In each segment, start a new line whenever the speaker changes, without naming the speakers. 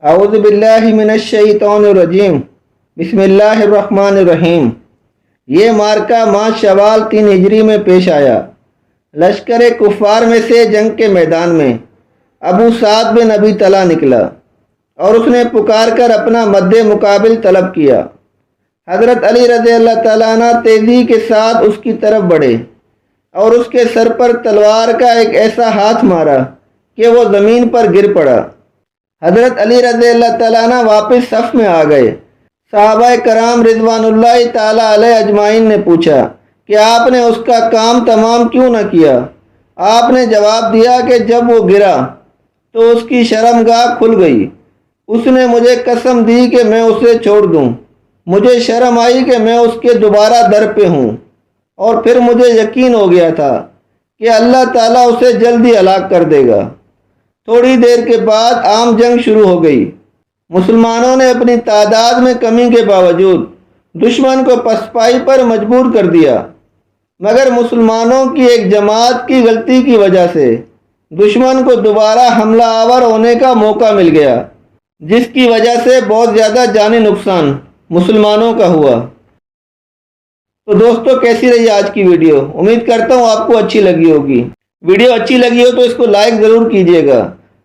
اعوذ باللہ من الشیطان الرجیم بسم اللہ الرحمن الرحیم۔ یہ مارکہ ماہ شوال 3 ہجری میں پیش آیا۔ لشکر کفار میں سے جنگ کے میدان میں ابو سعد بن ابی طلحہ نکلا اور اس نے پکار کر اپنا مد مقابل طلب کیا۔ حضرت علی رضی اللہ تعالیٰ عنہ تیزی کے ساتھ اس کی طرف بڑھے اور اس کے سر پر تلوار کا ایک ایسا ہاتھ مارا کہ وہ زمین پر گر پڑا۔ حضرت علی رضی اللہ تعالیٰ عنہ واپس صف میں آ گئے۔ صحابہ کرام رضوان اللہ تعالیٰ علیہ اجمعین نے پوچھا کہ آپ نے اس کا کام تمام کیوں نہ کیا؟ آپ نے جواب دیا کہ جب وہ گرا تو اس کی شرمگاہ کھل گئی۔ اس نے مجھے قسم دی کہ میں اسے چھوڑ دوں۔ مجھے شرم آئی کہ میں اس کے دوبارہ در پہ ہوں، اور پھر مجھے یقین ہو گیا تھا کہ اللہ تعالیٰ اسے جلدی ہلاک کر دے گا۔ تھوڑی دیر کے بعد عام جنگ شروع ہو گئی۔ مسلمانوں نے اپنی تعداد میں کمی کے باوجود دشمن کو پسپائی پر مجبور کر دیا، مگر مسلمانوں کی ایک جماعت کی غلطی کی وجہ سے دشمن کو دوبارہ حملہ آور ہونے کا موقع مل گیا، جس کی وجہ سے بہت زیادہ جانی نقصان مسلمانوں کا ہوا۔ تو دوستو، کیسی رہی آج کی ویڈیو؟ امید کرتا ہوں آپ کو اچھی لگی ہوگی۔ ویڈیو اچھی لگی ہو تو اس کو لائک ضرور کیجیے گا۔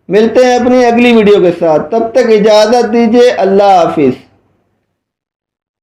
ملتے ہیں اپنی اگلی ویڈیو کے ساتھ، تب تک اجازت دیجیے۔ اللہ حافظ۔